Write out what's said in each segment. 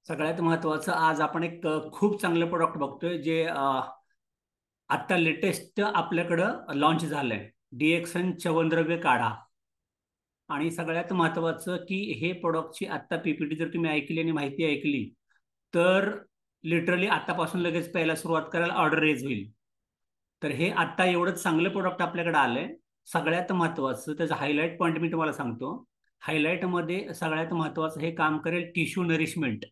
सगळ्यात महत्त्वाचं आज आपण एक खूप चांगलं प्रोडक्ट बघतोय जे आता लेटेस्ट आपल्याकडं लॉन्च झालंय. डीएक्सन च्यवनद्रव्य काढा. आणि सगळ्यात महत्त्वाचं की हे प्रोडक्टची आता पीपीटी जर तुम्ही ऐकली आणि माहिती ऐकली तर लिटरली आतापासून लगेच प्यायला सुरुवात करायला ऑर्डर रेज होईल. तर हे आता एवढं चांगलं प्रोडक्ट आपल्याकडे आलंय. सगळ्यात महत्त्वाचं त्याचं हायलाइट पॉईंट मी तुम्हाला सांगतो. हायलाइटमध्ये सगळ्यात महत्त्वाचं हे काम करेल टिश्यू नरिशमेंट.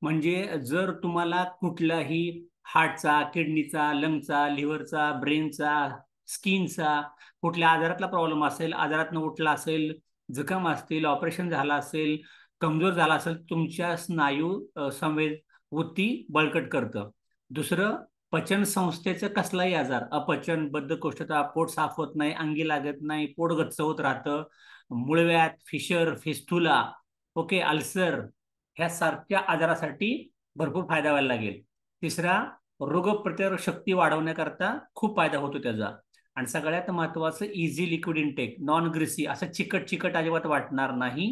म्हणजे जर तुम्हाला कुठलाही हार्टचा, किडनीचा, लंगचा, लिव्हरचा, ब्रेनचा, स्किनचा कुठल्या आजारातला प्रॉब्लेम असेल, आजारातनं उठला असेल, जखम असतील, ऑपरेशन झाला असेल, कमजोर झाला असेल, तुमच्या स्नायू संवेद वृत्ती बळकट करतं. दुसरं, पचन संस्थेचं कसलाही आजार, अपचन, बद्धकोष्ठता, पोट साफ होत नाही, अंगी लागत नाही, पोट गच्च होत राहतं, मुळव्याध, फिशर, फिस्तुला, ओके, अल्सर, ह्या सारख्या आजारासाठी भरपूर फायदा व्हायला लागेल. तिसरा, रोगप्रतिकारक शक्ती वाढवण्याकरता खूप फायदा होतो त्याचा. आणि सगळ्यात महत्वाचं easy liquid intake, non greasy, असं चिकट चिकट अजिबात वाटणार नाही.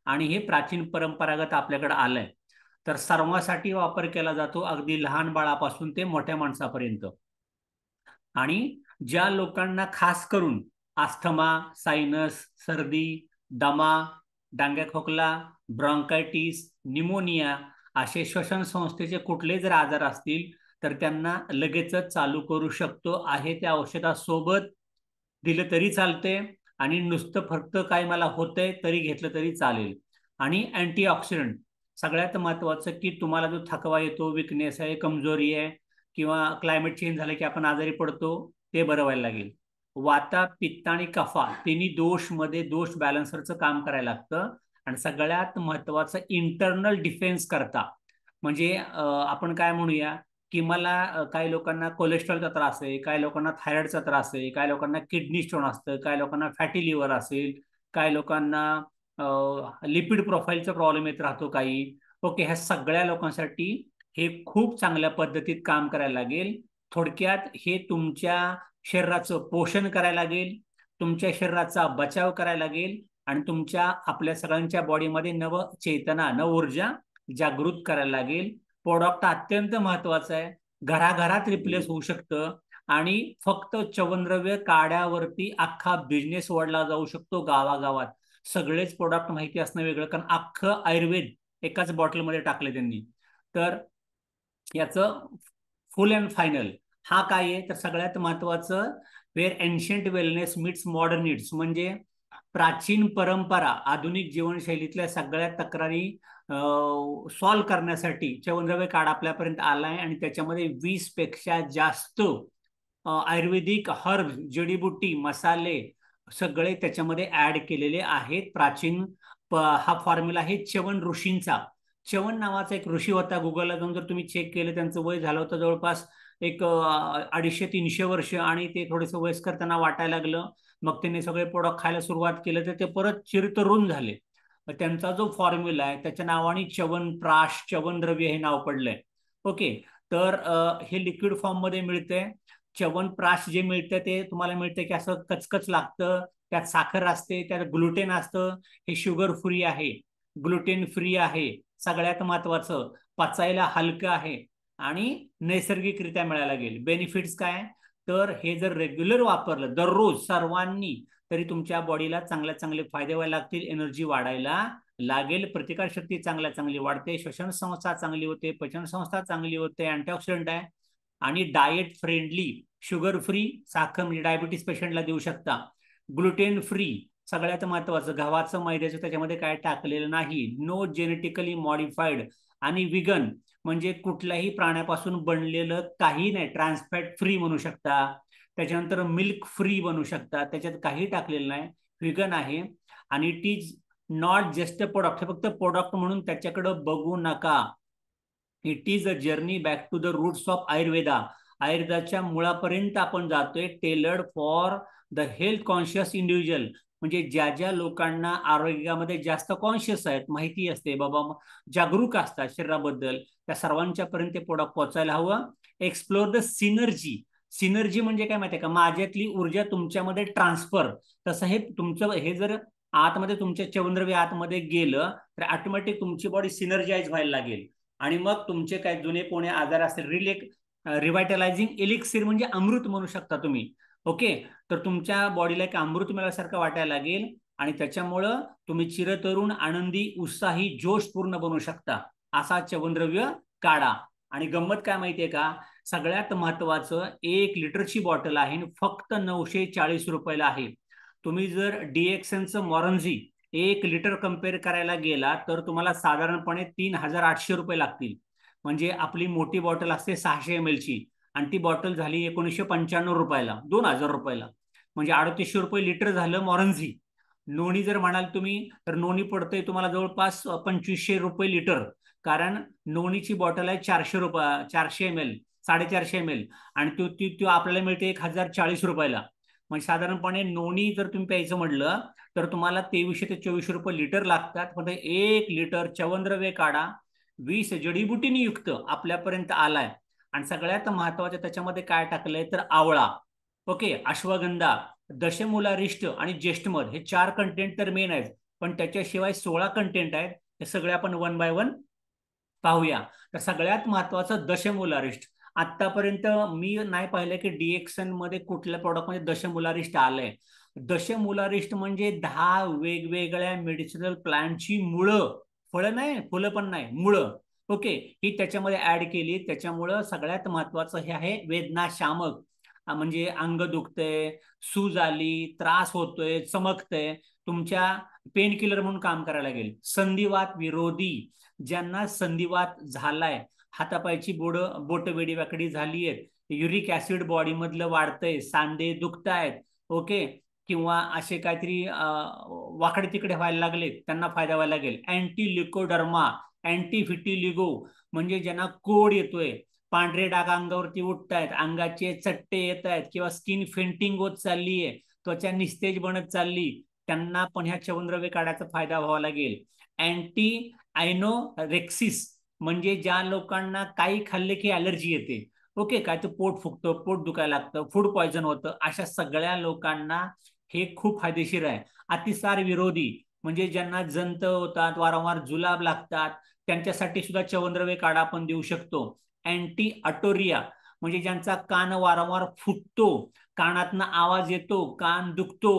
आणि हे प्राचीन परंपरागत आपल्याकडे आलंय. तर सर्वांसाठी वापर केला जातो, अगदी लहान बाळापासून ते मोठ्या माणसापर्यंत. आणि ज्या लोकांना खास करून आस्थमा, सायनस, सर्दी, दमा, डांग्या खोकला, ब्रॉन्कायटिस, निमोनिया असे श्वसन संस्थेचे कुठले जर आजार असतील तर त्यांना लगेचच चालू करू शकतो आहे. त्या औषधासोबत दिलं तरी चालते आणि नुसतं फक्त काय मला होतंय तरी घेतलं तरी चालेल. आणि अँटीऑक्सिडंट, सगळ्यात महत्वाचं की तुम्हाला जो थकवा येतो, विकनेस आहे, कमजोरी आहे किंवा क्लायमेट चेंज झालं की आपण आजारी पडतो, ते बरं व्हायला लागेल. वाता, पित्त आणि कफा तिन्ही दोष मध्ये दोष बॅलन्सरचं काम करायला लागतं. आणि सगळ्यात महत्वाचं इंटरनल डिफेन्स करता. म्हणजे आपण काय म्हणूया की मला काही लोकांना कोलेस्ट्रॉलचा त्रास आहे, काही लोकांना थायरॉइडचा त्रास आहे, काही लोकांना किडनी स्टोन असतं, काही लोकांना फॅटी लिव्हर असेल, काही लोकांना लिपिड प्रोफाईलचा प्रॉब्लेम येत राहतो काही. ओके, ह्या सगळ्या लोकांसाठी हे खूप चांगल्या पद्धतीत काम करायला लागेल. थोडक्यात हे तुमच्या शरीराचं पोषण करायला लागेल, तुमच्या शरीराचा बचाव करायला लागेल आणि तुमच्या आपल्या सगळ्यांच्या बॉडीमध्ये नव चेतना, नव ऊर्जा जागृत करायला लागेल. प्रोडक्ट अत्यंत महत्वाचं आहे, घराघरात रिप्लेस होऊ शकतं आणि फक्त च्यवनद्रव्य काड्यावरती अख्खा बिझनेस ओढला जाऊ शकतो गावागावात. सगळेच प्रोडक्ट माहिती असणं वेगळं, कारण अख्खं आयुर्वेद एकाच बॉटलमध्ये टाकले त्यांनी. तर याचं फुल अँड फायनल हा काय आहे तर सगळ्यात महत्वाचं, where ancient wellness meets modern needs. म्हणजे प्राचीन परंपरा आधुनिक जीवनशैलीतल्या सगळ्या तक्रारी सॉल्व्ह करण्यासाठी च्यवनद्रव्य कार्ड आपल्यापर्यंत आलाय. आणि त्याच्यामध्ये 20 पेक्षा जास्त आयुर्वेदिक हर्ब, जडीबुटी, मसाले सगळे त्याच्यामध्ये ऍड केलेले आहेत. प्राचीन हा फॉर्म्युला आहे च्यवन ऋषींचा. च्यवन नावाचा एक ऋषी होता, गुगलला जाऊन जर तुम्ही चेक केलं त्यांचं वय झालं होतं जवळपास एक 250-300 वर्ष. आणि ते थोडेसे वयस्कर त्यांना वाटायला लागलं, मग त्यांनी सगळे प्रोडक्ट खायला सुरुवात केलं तर ते परत चिरतरुण झाले. त्यांचा जो फॉर्म्युला आहे त्याच्या नावाने च्यवनप्राश, च्यवनद्रव्य हे नाव पडलंय. ओके, तर हे लिक्विड फॉर्म मध्ये मिळतंय. च्यवनप्राश जे मिळतं ते तुम्हाला मिळतं की असं कचकच लागतं, त्यात साखर असते, त्यात ग्लुटेन असतं. हे शुगर फ्री आहे, ग्लुटेन फ्री आहे, सगळ्यात महत्वाचं पचायला हलकं आहे आणि नैसर्गिकरित्या मिळायला लागेल. बेनिफिट्स काय तर हे जर रेग्युलर वापरलं दररोज सर्वांनी तरी तुमच्या बॉडीला चांगले चांगले फायदे व्हायला लागतील, एनर्जी वाढायला लागेल, प्रतिकारशक्ती चांगली वाढते, श्वसन संस्था चांगली होते, पचन संस्था चांगली होते, अँटीऑक्सिडंट आहे. आणि डाएट फ्रेंडली, शुगर फ्री, साखर म्हणजे डायबिटीस पेशंटला देऊ शकता, ग्लुटेन फ्री, सगळ्यात महत्वाचं गव्हाचं मैद्याचं त्याच्यामध्ये काय टाकलेलं नाही, नो जेनेटिकली मॉडिफाईड, आणि विगन म्हणजे कुठल्याही प्राण्यापासून बनलेलं काही नाही, ट्रान्सफॅट फ्री म्हणू शकता. त्याच्यानंतर मिल्क फ्री बनू शकता, त्याच्यात काही टाकलेलं नाही, विगन आहे. आणि it is not just a product, हे फक्त प्रोडक्ट म्हणून त्याच्याकडे बघू नका. It is a journey back to the roots of Ayurveda. आयुर्वेदाच्या मुळापर्यंत आपण जातोय, tailored for the health conscious individual. म्हणजे ज्या ज्या लोकांना आरोग्यामध्ये जास्त कॉन्शियस आहेत, माहिती असते बाबा, जागरूक असतात शरीराबद्दल, त्या सर्वांच्या पर्यंत ते प्रोडक्ट पोहोचायला हवं. Explore the synergy. सिनर्जी म्हणजे काय माहितीये का, माझ्यातली ऊर्जा तुमच्यामध्ये ट्रान्सफर. तसं हे तुमचं हे जर आतमध्ये तुमच्या च्यवनद्रव्य आतमध्ये गेलं तर ऑटोमॅटिक तुमची बॉडी सिनर्जाइज व्हायला लागेल. आणि मग तुमचे काय जुने कोणी आजार असतील रिव्हायटलायझिंग एलिक्सिर म्हणजे अमृत म्हणू शकता तुम्ही. ओके, तर तुमच्या बॉडीला एक अमृत मिळाल्यासारखं वाटायला लागेल आणि त्याच्यामुळं तुम्ही चिरतरुण, आनंदी, उत्साही, जोशपूर्ण बनू शकता. असा च्यवनद्रव्य काढा. आणि गंमत काय माहितीये का, सगळ्यात महत्वाचं 1 लिटरची बॉटल आहे, फक्त 940 रुपयाला आहे. तुम्ही जर डीएक्सनचं मॉरन्झी 1 लिटर कम्पेअर करायला गेला तर तुम्हाला साधारणपणे 3800 रुपये लागतील. म्हणजे आपली मोठी बॉटल असते 600 ml ची, आणि ती बॉटल झाली 1995 रुपयाला, 2000 रुपयाला. म्हणजे 3800 रुपये लिटर झालं मॉरन्झी. नोनी जर म्हणाल तुम्ही तर नोनी पडतंय तुम्हाला जवळपास 2500 रुपये लिटर. कारण नोनीची बॉटल आहे 400 रुपये, 400 ml, 450 ml, आणि तो आपल्याला मिळते 1040 रुपयाला. म्हणजे साधारणपणे नोनी जर तुम्ही प्यायचं म्हटलं तर तुम्हाला 2300 ते 2400 रुपये लिटर लागतात. पण 1 लिटर च्यवनद्रव्य काढा 20 जडीबुटींनी युक्त आपल्यापर्यंत आलाय. आणि सगळ्यात महत्वाचं त्याच्यामध्ये काय टाकलंय तर आवळा. ओके, अश्वगंधा, दशमूलारिष्ट आणि ज्येष्ठमध हे 4 कंटेंट तर मेन आहेत, पण त्याच्याशिवाय 16 कंटेंट आहेत. हे सगळे आपण वन बाय वन पाहूया. तर सगळ्यात महत्वाचं दशमूलारिष्ट. आतापर्यंत मी नाही पाहिलं की डीएक्सन मध्ये कुठल्या प्रोडक्ट मध्ये दशमूलारिष्ट आलंय. दशमूलारिष्ट म्हणजे 10 वेगवेगळ्या मेडिसिनल प्लांटची मुळं, फळं नाही, फुलं पण नाही, मुळं. ओके, ही त्याच्यामध्ये ऍड केली. त्याच्यामुळं सगळ्यात महत्वाचं हे आहे वेदनाशामक. म्हणजे अंग दुखतंय, सूज आली, त्रास होतोय, चमकतंय, तुमच्या पेन किलर म्हणून काम करायला लागेल. संधिवात विरोधी, ज्यांना संधिवात झालाय, हातापायची बोट वेडी वाकडी झाली आहेत, युरिक ऍसिड बॉडी मधलं वाढतंय, सांधे दुखतायत, ओके, किंवा असे काहीतरी वाकडे तिकडे व्हायला लागले, त्यांना फायदा व्हायला लागेल. अँटी लिकोडर्मा, अँटी फिटिलिगो, म्हणजे ज्यांना कोड येतोय, पांढरे डाग अंगावरती उठतायत, अंगाचे चट्टे येत आहेत, किंवा स्किन फेंटिंग होत चालली आहे, त्वचा निस्तेज बनत चालली, त्यांना पण ह्या च्यवनद्रव्य काढायचा फायदा व्हावा लागेल. अँटी आयनोरेक्सिस, म्हणजे ज्या लोकांना काही खाल्ले की ॲलर्जी येते, ओके, काय तर पोट फुगतं, पोट दुखायला लागतं, फूड पॉयझन होतं, अशा सगळ्या लोकांना हे खूप फायदेशीर आहे. अतिसार विरोधी, म्हणजे ज्यांना जंत होतात, वारंवार जुलाब लागतात, त्यांच्यासाठी सुद्धा च्यवनद्रव्य काढा आपण देऊ शकतो. अँटी अटोरिया, म्हणजे ज्यांचा कान वारंवार फुटतो, कानातनं आवाज येतो, कान दुखतो,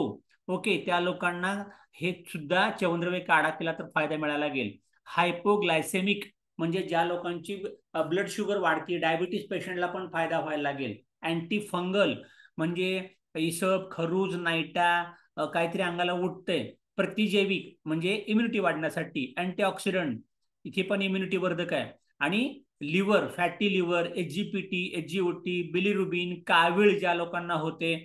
ओके, त्या लोकांना हे सुद्धा च्यवनद्रव्य काढा केला तर फायदा मिळायला लागेल. हायपोग्लायसेमिक, म्हणजे ज्या लोकांची ब्लड शुगर वाढते, डायबिटीज पेशंटला पण फायदा व्हायला लागेल. अँटी फंगल, म्हणजे इसब, खरूज, नायटा, काहीतरी अंगाला उठतंय. प्रतिजैविक, म्हणजे इम्युनिटी वाढण्यासाठी. अँटीऑक्सिडंट, इथे पण इम्युनिटी वर्धक आहे. आणि लिव्हर, फॅटी लिव्हर, एचजीपीटी, एचजीओटी, बिलिरुबिन, कावीळ ज्या लोकांना होते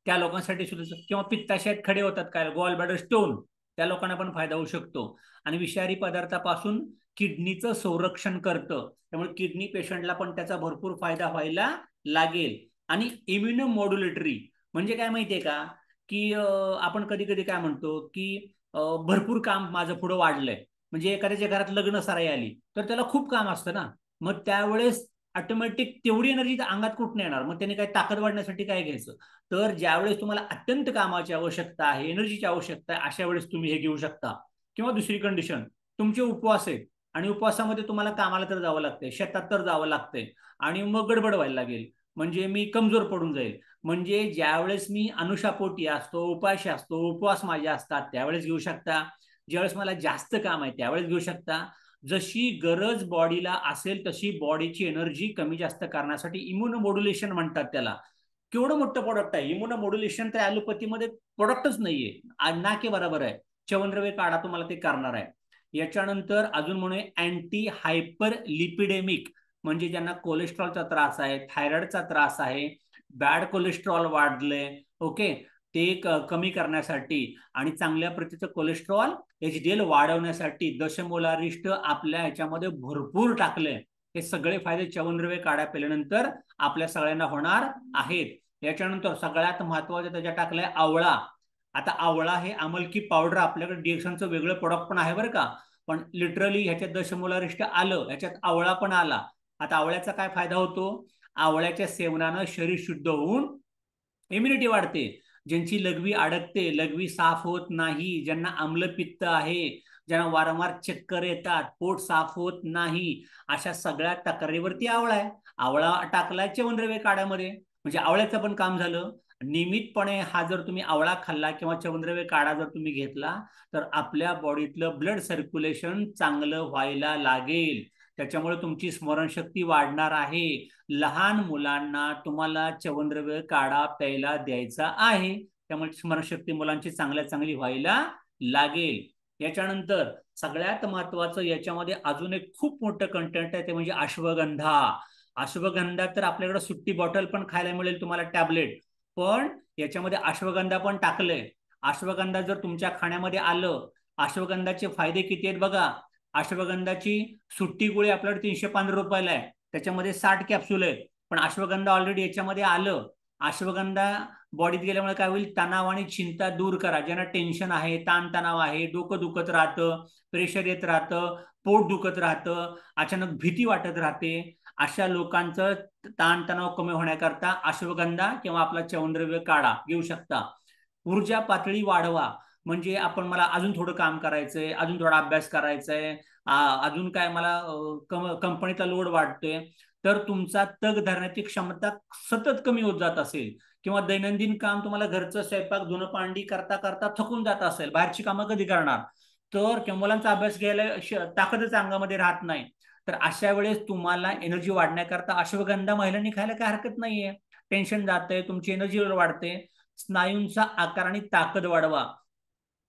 त्या लोकांसाठी सुद्धा, किंवा पित्ताशयात खडे होतात काय, गॉल ब्लॅडर स्टोन, त्या लोकांना पण फायदा होऊ शकतो. आणि विषारी पदार्थापासून किडनीचं संरक्षण करतं, त्यामुळे किडनी पेशंटला पण त्याचा भरपूर फायदा व्हायला लागेल. आणि इम्युनो मॉड्युलेटरी, म्हणजे काय माहितीये का, की आपण कधी कधी काय म्हणतो की भरपूर काम माझं पुढं वाढलंय. म्हणजे एखाद्याच्या घरात लग्न सराई आली तर त्याला खूप काम असतं ना, मग त्यावेळेस ऑटोमॅटिक तेवढी एनर्जी अंगात कुठून येणार, मग त्याने काय ताकद वाढण्यासाठी काय घ्यायचं. तर ज्यावेळेस तुम्हाला अत्यंत कामाची आवश्यकता आहे, एनर्जीची आवश्यकता आहे, अशा वेळेस तुम्ही हे घेऊ शकता. किंवा दुसरी कंडिशन, तुमचे उपवास आहेत आणि उपवासामध्ये तुम्हाला कामाला तर जावं लागतंय, शेतात तर जावं लागतंय, आणि मग गडबड व्हायला लागेल, म्हणजे मी कमजोर पडून जाईल. म्हणजे ज्यावेळेस मी अनुशापोटी असतो, उपाशी असतो, उपवास माझे असतात, त्यावेळेस घेऊ शकता. ज्यावेळेस मला जास्त काम आहे त्यावेळेस घेऊ शकता. जशी गरज बॉडीला असेल तशी बॉडीची एनर्जी कमी जास्त करण्यासाठी इम्युनो मॉड्युलेशन म्हणतात त्याला. केवढं मोठं प्रोडक्ट आहे इम्युनो मॉड्युलेशन, तर ॲलोपॅथीमध्ये प्रोडक्टच नाहीये ना, की बरोबर आहे. च्यवनद्रव्य काढा तुम्हाला ते करणार आहे. याच्यानंतर अजून म्हणूया अँटी हायपर लिपिडेमिक, म्हणजे ज्यांना कोलेस्ट्रॉलचा त्रास आहे, थायरॉइडचा त्रास आहे, बॅड कोलेस्ट्रॉल वाढले, ओके, ते कमी करण्यासाठी आणि चांगल्या प्रतीचं कोलेस्ट्रॉल एचडीएल वाढवण्यासाठी दशमोलारिष्ट आपल्या ह्याच्यामध्ये भरपूर टाकले. हे सगळे फायदे च्यवनद्रव्य काढा पेल्यानंतर आपल्या सगळ्यांना होणार आहेत. याच्यानंतर सगळ्यात महत्वाचं त्याच्यात टाकलंय आवळा. आता आवळा हे अमलकी पावडर, आपल्याकडे डीएक्सनचं वेगळं प्रोडक्ट पण आहे बरं का, पण लिटरली ह्याच्यात दशमूलारिष्ट आलं, ह्याच्यात आवळा पण आला. आता आवळ्याचा काय फायदा होतो, आवळ्याच्या सेवनानं शरीर शुद्ध होऊन इम्युनिटी वाढते. ज्यांची लघवी अडकते, लघवी साफ होत नाही, ज्यांना आम्लपित्त आहे, ज्यांना वारंवार चक्कर येतात, पोट साफ होत नाही, अशा सगळ्या तक्रारीवरती आवळा आहे. आवळा टाकलाय च्यवनद्रव्य काढ्यामध्ये, म्हणजे आवळ्याचं पण काम झालं. नियमितपणे हा जर तुम्ही आवळा खाल्ला किंवा च्यवनद्रव्य काढा जर तुम्ही घेतला तर आपल्या बॉडीतलं ब्लड सर्क्युलेशन चांगलं व्हायला लागेल. त्याच्यामुळे तुमची स्मरणशक्ती वाढणार आहे. लहान मुलांना तुम्हाला च्यवनद्रव्य काढा प्यायला द्यायचा आहे, त्यामुळे स्मरणशक्ती मुलांची चांगली व्हायला लागेल. याच्यानंतर सगळ्यात महत्वाचं याच्यामध्ये अजून एक खूप मोठं कंटेंट आहे, ते म्हणजे अश्वगंधा. अश्वगंधा तर आपल्याकडे सुट्टी बॉटल पण खायला मिळेल तुम्हाला, टॅबलेट, पण याच्यामध्ये अश्वगंधा पण टाकलंय. अश्वगंधा जर तुमच्या खाण्यामध्ये आलं, अश्वगंधाचे फायदे किती आहेत बघा. अश्वगंधाची सुट्टी गोळी आपल्याकडे 315 रुपयाला आहे, त्याच्यामध्ये 60 कॅप्सूल आहेत. पण अश्वगंधा ऑलरेडी याच्यामध्ये आलं. अश्वगंधा बॉडीत गेल्यामुळे काय होईल, तणाव आणि चिंता दूर करा. ज्यांना टेन्शन आहे, ताणतणाव आहे, डोकं दुखत राहतं, प्रेशर येत राहतं, पोट दुखत राहतं, अचानक भीती वाटत राहते, अशा लोकांचं ताणतणाव कमी होण्याकरता अश्वगंधा किंवा आपला च्यवनद्रव्य काढा घेऊ शकता. ऊर्जा पातळी वाढवा, म्हणजे मला अजून थोडं काम करायचंय, अजून थोडा अभ्यास करायचंय, अजून काय मला कंपनीचा लोड वाढतोय, तर तुमचा तग धरण्याची क्षमता सतत कमी होत जात असेल, किंवा दैनंदिन काम तुम्हाला घरचं स्वयंपाक धुणं भांडी करता करता थकून जात असेल, बाहेरची कामं कधी करणार, तर किंवा मुलांचा अभ्यास घ्यायला ताकदच अंगामध्ये राहत नाही, तर अशा वेळेस तुम्हाला एनर्जी वाढण्याकरता अश्वगंधा महिलांनी खायला काय हरकत नाहीये. टेन्शन जातंय, तुमची एनर्जी वाढते. स्नायूंचा आकार आणि ताकद वाढवा,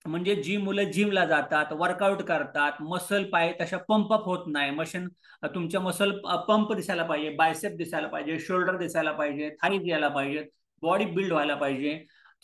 म्हणजे जी मुलं जिमला जातात, वर्कआउट करतात, मसल पाय तशा पंप अप होत नाही, मशीन तुमच्या मसल पंप दिसायला पाहिजे, बायसेप दिसायला पाहिजे, शोल्डर दिसायला पाहिजे, थाई द्यायला पाहिजे, बॉडी बिल्ड व्हायला पाहिजे.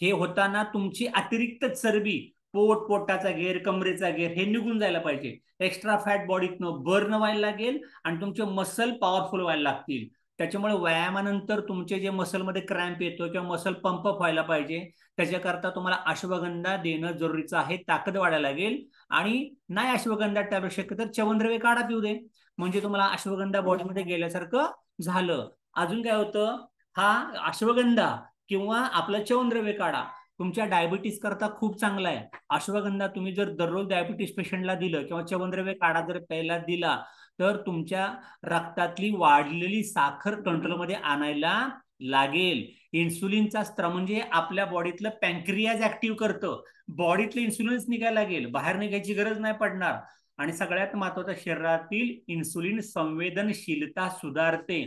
हे होताना तुमची अतिरिक्त चरबी, पोटाचा घेर, कमरेचा घेर हे निघून जायला पाहिजे. एक्स्ट्रा फॅट बॉडीतनं बर्न व्हायला लागेल आणि तुमचे मसल पॉवरफुल व्हायला लागतील. त्याच्यामुळे व्यायामानंतर तुमचे जे मसलमध्ये क्रॅम्प येतो किंवा मसल पंप अप व्हायला पाहिजे, त्याच्याकरता तुम्हाला अश्वगंधा देणं जरुरीचं आहे, ताकद वाढायला लागेल. आणि नाही अश्वगंधा टॅबलेट शक्य तर च्यवनद्रव्य काढा पिऊ दे, म्हणजे तुम्हाला अश्वगंधा बॉडीमध्ये गेल्यासारखं झालं. अजून काय होतं, हा अश्वगंधा किंवा आपलं च्यवनद्रव्य काढा तुमच्या डायबिटीस करता खूप चांगला आहे. अश्वगंधा तुम्ही जर दररोज डायबिटीस पेशंटला दिलं किंवा च्यवनद्रव्य काढा जर प्यायला दिला तर तुमच्या रक्तातली वाढलेली साखर कंट्रोलमध्ये आणायला लागेल. इन्सुलिनचा स्त्राव म्हणजे आपल्या बॉडीतलं पॅन्क्रियाज ऍक्टिव्ह करतं, बॉडीतलं इन्सुलिनच निघायला लागेल, बाहेर निघायची गरज नाही पडणार. आणि सगळ्यात महत्वाचं, शरीरातील इन्सुलिन संवेदनशीलता सुधारते.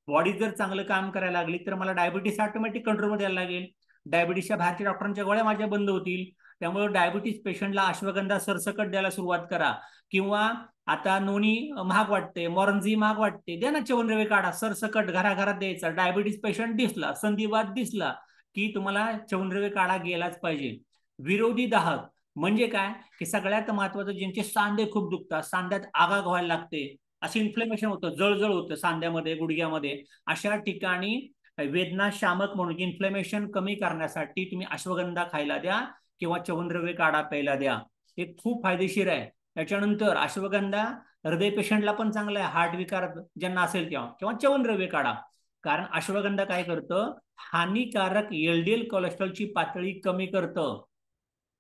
बॉडी जर चांगलं काम करायला लागली तर मला डायबिटीस ऑटोमॅटिक कंट्रोलमध्ये यायला लागेल, डायबिटीसच्या बाहेरच्या डॉक्टरांच्या गोळ्या माझ्या बंद होतील. त्यामुळे डायबिटीस पेशंटला अश्वगंधा सरसकट द्यायला सुरुवात करा. किंवा आता नोनी महाग वाटते, मॉरंजी महाग वाटते, द्या ना च्यवनद्रव्य काढा, सरसकट घराघरात द्यायचा. डायबिटीस पेशंट दिसला, संधिवात दिसला की तुम्हाला च्यवनद्रव्य काढा गेलाच पाहिजे. विरोधी दाहक म्हणजे काय, की सगळ्यात महत्वाचं, ज्यांचे सांधे खूप दुखतात, सांध्यात आगाग व्हायला लागते, असे इन्फ्लेमेशन होतं, जळजळ होतं सांध्यामध्ये, गुडघ्यामध्ये, अशा ठिकाणी वेदना शामक म्हणून इन्फ्लेमेशन कमी करण्यासाठी तुम्ही अश्वगंधा खायला द्या किंवा च्यवनद्रव्य काढा प्यायला द्या, हे खूप फायदेशीर आहे. त्याच्यानंतर अश्वगंधा हृदय पेशंटला पण चांगला आहे, हार्ट विकार ज्यांना असेल किंवा च्यवनद्रव्य काढा. कारण अश्वगंधा काय करतं, हानिकारक एलडीएल कोलेस्ट्रॉलची पातळी कमी करतं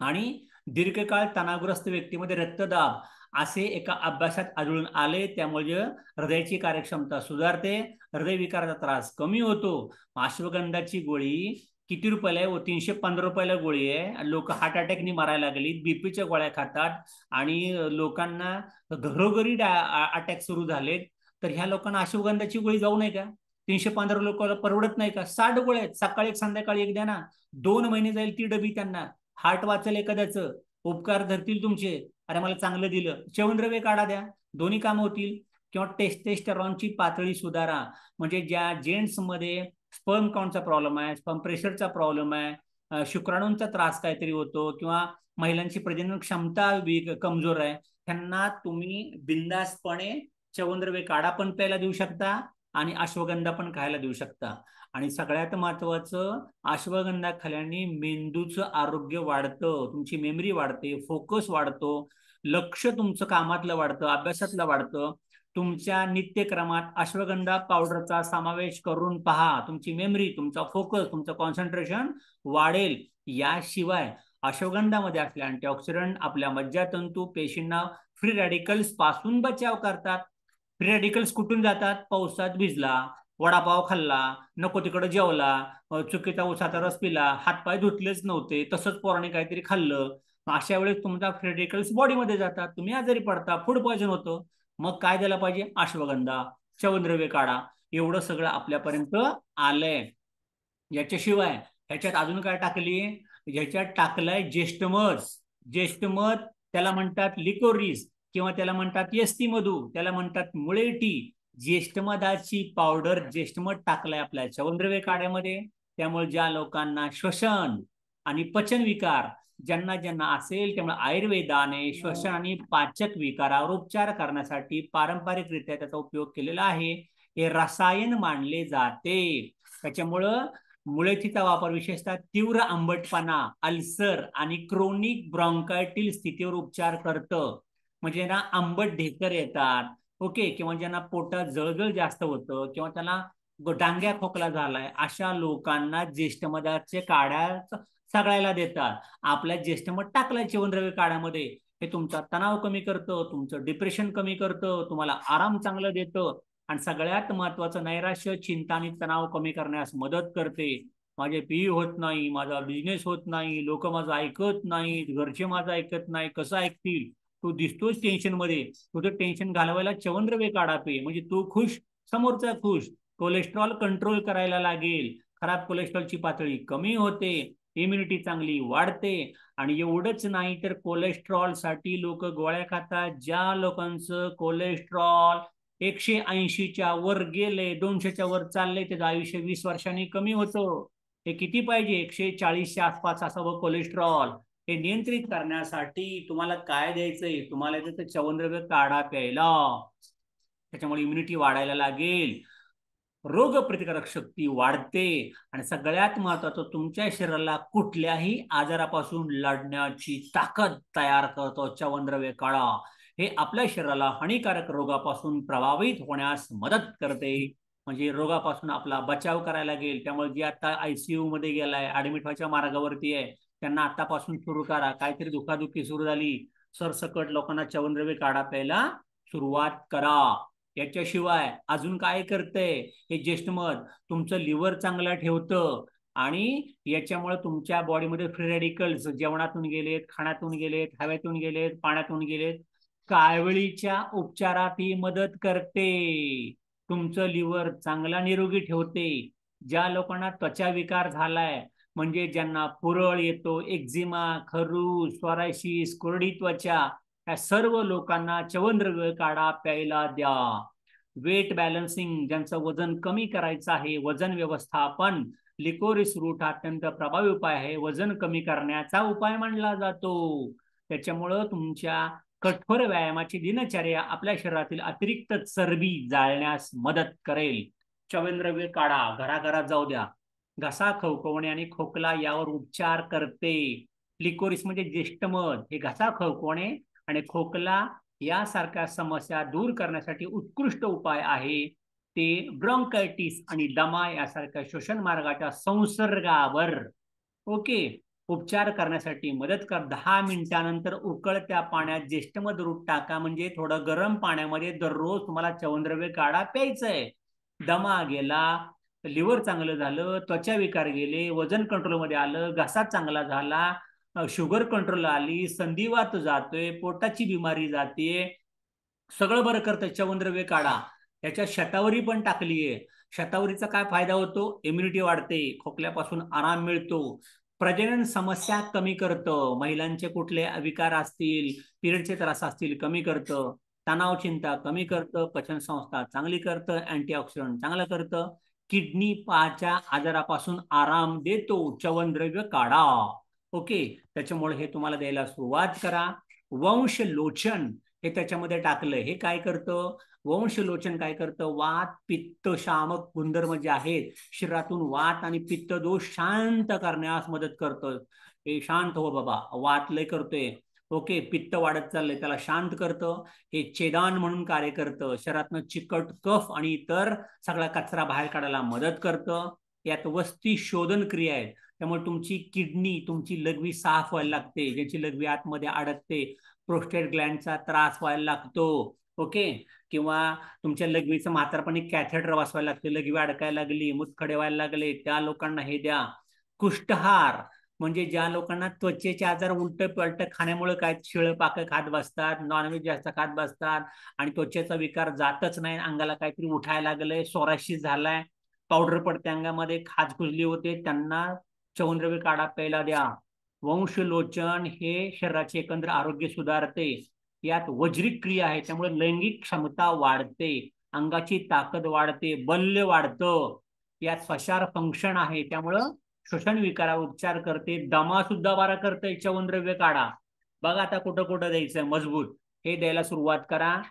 आणि दीर्घकाळ तणावग्रस्त व्यक्तीमध्ये रक्तदाब असे एका अभ्यासात आढळून आले. त्यामुळे हृदयाची कार्यक्षमता सुधारते, हृदयविकाराचा त्रास कमी होतो. अश्वगंधाची गोळी किती रुपयाला आहे, 315 रुपयाला गोळी आहे. लोक हार्ट अटॅकनी मारायला लागली, बीपीच्या गोळ्या खातात आणि लोकांना घरोघरी अटॅक सुरू झालेत. तर ह्या लोकांना अश्वगंधाची गोळी जाऊ नये का? 315 लोकांना परवडत नाही का? 60 गोळ्या आहेत, सकाळी एक संध्याकाळी एक द्या ना, 2 महिने जाईल ती डबी त्यांना. हार्ट वाचेल एखाद्याचं, उपकार धरतील तुमचे. अरे मला चांगलं दिलं, च्यवनद्रव्य काढा द्या, दोन्ही काम होतील. किंवा टेस्टोस्टेरॉनची पातळी सुधारा, म्हणजे ज्या जेंट्समध्ये स्पर्म काउंटचा प्रॉब्लेम आहे, स्पर्म प्रेशरचा प्रॉब्लेम आहे, शुक्राणूंचा त्रास काहीतरी होतो, किंवा महिलांची प्रजनन क्षमता कमजोर आहे, त्यांना तुम्ही बिंदासपणे च्यवनद्रव्य काढा पण प्यायला देऊ शकता आणि अश्वगंधा पण खायला देऊ शकता. आणि सगळ्यात महत्वाचं, अश्वगंधा खाल्याने मेंदूचं आरोग्य वाढतं, तुमची मेमरी वाढते, फोकस वाढतो, लक्ष तुमचं कामातलं वाढतं, अभ्यासातलं वाढतं. तुमच्या नित्यक्रमात अश्वगंधा पावडरचा समावेश करून पहा, तुमची मेमरी, तुमचा फोकस, तुमचं कॉन्सन्ट्रेशन वाढेल. याशिवाय अश्वगंधामध्ये असले अँटीऑक्सिडंट आपल्या मज्जातंतू पेशींना फ्री रॅडिकल्स पासून बचाव करतात. फ्री रॅडिकल्स कुठून जातात? पावसात भिजला, वडापाव खाल्ला, नको तिकडे जेवला, चुकीचा उसाचा रस पिला, हातपाय धुतलेच नव्हते, तसंच पोराने काहीतरी खाल्लं, अशा वेळेस तुमचा फ्री रॅडिकल्स बॉडीमध्ये जातात, तुम्ही आजारी पडता, फूड पॉयझन होतं. मग काय द्यायला पाहिजे? अश्वगंधा, च्यवनद्रव्य काढा. एवढं सगळं आपल्यापर्यंत आलंय. याच्याशिवाय ह्याच्यात अजून काय टाकली? ह्याच्यात टाकलंय ज्येष्ठमध. ज्येष्ठमध त्याला म्हणतात लिकोरीस किंवा त्याला म्हणतात यस्ती मधू, त्याला म्हणतात मुळेटी. ज्येष्ठमधाची पावडर, ज्येष्ठमध टाकलाय आपल्या च्यवनद्रव्य काढ्यामध्ये. त्यामुळे ज्या लोकांना श्वसन आणि पचन विकार ज्यांना ज्यांना असेल, त्यामुळे आयुर्वेदाने श्वसन आणि पाचक विकारावर उपचार करण्यासाठी पारंपरिकरित्या त्याचा उपयोग केलेला आहे. हे रसायन मानले जाते. त्याच्यामुळं मुळेठीचा वापर विशेषतः तीव्र आंबटपणा, अल्सर आणि क्रोनिक ब्रॉन्कायटिल स्थितीवर उपचार करतं. म्हणजे ना आंबट ढेकर येतात, ओके, किंवा ज्यांना पोटात जळजळ जास्त होतं किंवा त्यांना डांग्या खोकला झालाय, अशा लोकांना ज्येष्ठमधाचे काढ्या सगळ्याला देतात. आपल्या ज्येष्ठमध टाकलाय च्यवनद्रव्य काढ्यामध्ये, हे तुमचा तणाव कमी करतं, तुमचं डिप्रेशन कमी करतं, तुम्हाला आराम चांगलं देतं आणि सगळ्यात महत्वाचं नैराश्य, चिंता आणि तणाव कमी करण्यास मदत करते. माझे पी होत नाही, माझा बिझनेस होत नाही, लोक माझं ऐकत नाहीत, घरचे माझं ऐकत नाही, कसं ऐकतील? तू दिसतोच टेन्शन मध्ये, तुझं टेन्शन घालवायला च्यवनद्रव्य काढा पे, म्हणजे तू खुश, समोरचा खुश. कोलेस्ट्रॉल कंट्रोल करायला लागेल, खराब कोलेस्ट्रॉलची पातळी कमी होते, इम्युनिटी चांगली वाढते. आणि एवढंच नाही तर कोलेस्ट्रॉल साठी लोक गोळ्या खातात. ज्या लोकांचं कोलेस्ट्रॉल 180च्या वर गेले, 200च्या वर चालले, त्याचं आयुष्य 20 वर्षांनी कमी होतं. हे किती पाहिजे? 140च्या आसपास असावं कोलेस्ट्रॉल. हे नियंत्रित करण्यासाठी तुम्हाला काय द्यायचंय? तुम्हाला द्यायचं च्यवनद्रव्य काढा प्यायला. त्याच्यामुळे इम्युनिटी वाढायला लागेल, रोगप्रतिकारक शक्ती वाढते आणि सगळ्यात महत्वाचं तुमच्या शरीराला कुठल्याही आजारापासून लढण्याची ताकद तयार करतो च्यवनद्रव्य काढा. हे आपल्या शरीराला हानिकारक रोगापासून प्रभावित होण्यास मदत करते, म्हणजे रोगापासून आपला बचाव करायला लागेल. त्यामुळे जे आता ICU मध्ये गेलाय, ऍडमिट व्हायच्या मार्गावरती आहे, त्यांना आतापासून सुरू करा. काहीतरी दुखादुखी सुरू झाली, सरसकट लोकांना च्यवनद्रव्य काढा प्यायला सुरुवात करा. याच्याशिवाय अजून काय करतंय हे ज्येष्ठमध? तुमचं लिव्हर चांगलं ठेवतं आणि याच्यामुळे तुमच्या बॉडीमध्ये फ्री रॅडिकल्स जेवणातून गेलेत, खाण्यातून गेलेत, हवेतून गेलेत, पाण्यातून गेलेत, काळवळीच्या उपचारात ही मदत करते. तुमचं लिव्हर चांगला निरोगी ठेवते. ज्या लोकांना त्वचा विकार झालाय, म्हणजे ज्यांना पुरळ येतो, एक्झिमा, खरूज, स्वरायसिस, कोरडी त्वचा, या सर्व लोकांना च्यवनद्रव्य काढा प्यायला द्या. वेट बॅलन्सिंग, ज्यांचं वजन कमी करायचं आहे, वजन व्यवस्थापन, लिकोरिस रूट हा अत्यंत प्रभावी उपाय आहे, वजन कमी करण्याचा उपाय मानला जातो. त्याच्यामुळं तुमच्या कठोर व्यायामाची दिनचर्या आपल्या शरीरातील अतिरिक्त चरबी जाळण्यास मदत करेल. च्यवनद्रव्य काढा, घराघरात जाऊ द्या. घसा खवखवणे आणि खोकला यावर उपचार करते. लिकोरिस म्हणजे ज्येष्ठमध, हे घसा खवखवणे आणि खोकला यासारख्या समस्या दूर करण्यासाठी उत्कृष्ट उपाय आहे. ते ब्रॉन्कायटिस आणि दमा यासारख्या श्वसन मार्गाच्या संसर्गावर ओके उपचार करण्यासाठी मदत कर. 10 मिनिटानंतर उकळत्या पाण्यात ज्येष्ठमध रूट टाका, म्हणजे थोडं गरम पाण्यामध्ये दररोज तुम्हाला च्यवनद्रव्य काढा प्यायचंय. दमा गेला, लिव्हर चांगलं झालं, त्वचा विकार गेले, वजन कंट्रोलमध्ये आलं, घसा चांगला झाला, शुगर कंट्रोल आली, संधिवात जातोय, पोटाची बिमारी जाते, सगळं बरं करतं च्यवनद्रव्य काढा. याच्यात शतावरी पण टाकलीये. शतावरीचा काय फायदा होतो? इम्युनिटी वाढते, खोकल्यापासून आराम मिळतो, प्रजनन समस्या कमी करतं, महिलांचे कुठले विकार असतील, पिरियडचे त्रास असतील कमी करतं, तणाव चिंता कमी करतं, पचन संस्था चांगली करतं, अँटीऑक्सिडंट चांगलं करतं, किडनी पाच्या आजारापासून आराम देतो च्यवनद्रव्य काढा. ओके, त्याच्यामुळे हे तुम्हाला द्यायला सुरुवात करा. वंशलोचन हे त्याच्यामध्ये टाकलंय. हे काय करतं? वंशलोचन काय करतं? वात पित्त शामक गुणधर्म जे आहेत शरीरातून वात आणि पित्त दोष शांत करण्यास मदत करतं. हे शांत हो बाबा, वात लय करतोय, ओके, पित्त वाढत चाललंय, त्याला शांत करतं. हे छेदान म्हणून कार्य करतं, शरीरातनं चिकट कफ आणि इतर सगळा कचरा बाहेर काढायला मदत करतं. यात वस्ती शोधन क्रिया आहे. त्यामुळे तुमची किडनी, तुमची लघवी साफ व्हायला लागते, ज्याची लघवी आतमध्ये अडकते. प्रोस्टेट ग्लँडचा त्रास व्हायला लागतो. ओके. किंवा तुमच्या लघवीचं म्हातारपणी कॅथेटर बसवायला लागते, लघवी अडकायला लागली, मुतखडे व्हायला लागले, त्या लोकांना हे द्या. कुष्ठहार म्हणजे ज्या लोकांना त्वचेचे आजार उलट पलट खाण्यामुळे काय, शिळे पाकं खात बसतात, नॉनव्हेज जास्त खात बसतात आणि त्वचेचा विकार जातच नाही, अंगाला काहीतरी उठायला लागलंय, सोराशीस झालाय, पावडर पडते अंगामध्ये, खाज खुजली होते, त्यांना चवनद्रव्य काढा प्यायला द्या. वंशलोचन हे शरीराचे एकंदर आरोग्य सुधारते. यात वज्रिक क्रिया आहे, त्यामुळे लैंगिक क्षमता वाढते, अंगाची ताकद वाढते, बल्य वाढतं. यात फशार फंक्शन आहे, त्यामुळं श्वसन विकारावर उपचार करते, दमा सुद्धा बरा करते चवनद्रव्य काढा. बघा आता कुठं कुठं द्यायचं मजबूत, हे द्यायला सुरुवात करा.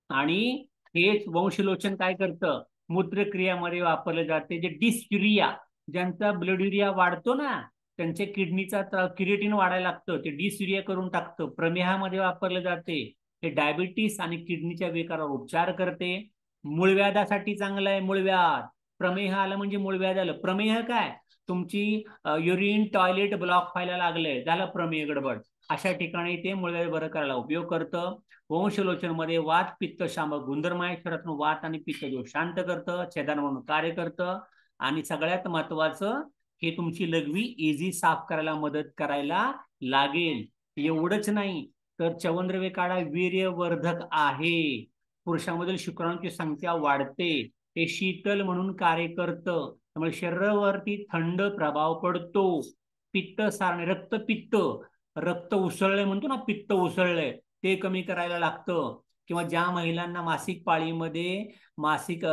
आणि हेच वंशलोचन काय करतं, मूत्रक्रियामध्ये वापरले जाते. जे डिस्युरिया, ज्यांचा ब्लड युरिया वाढतो ना, त्यांच्या किडनीचा क्रिएटिन वाढायला लागतं, ते डिस्युरिया करून टाकतं. प्रमेहामध्ये वापरले जाते. हे डायबिटीस आणि किडनीच्या विकारावर उपचार करते. मूळव्याधासाठी चांगलं आहे. मूळव्याध, प्रमेह आलं म्हणजे मूळव्याध आलं. प्रमेह काय, तुमची युरिन टॉयलेट ब्लॉक व्हायला लागले, झालं प्रमेह गडबड, अशा ठिकाणी ते मूळव्याध बरं करायला उपयोग करतं. वंशलोचन मध्ये वात पित्त शामक गुणधर्म आहे. शरीरातून वात आणि पित्त दोष शांत करतं, छेदन म्हणून कार्य करतं. आणि सगळ्यात महत्वाचं, हे तुमची लघवी इझी साफ करायला मदत करायला लागेल. एवढंच नाही तर चवनद्रव्य काढा वीर्यवर्धक आहे. पुरुषांमधील शुक्राणूंची संख्या वाढते, हे शीतल म्हणून कार्य करतं, त्यामुळे शरीरावरती थंड प्रभाव पडतो. पित्त सारणे, रक्तपित्त, रक्त उसळले म्हणतो ना, पित्त उसळले, ते कमी करायला लागतं. किंवा ज्या महिलांना मासिक पाळीमध्ये मासिक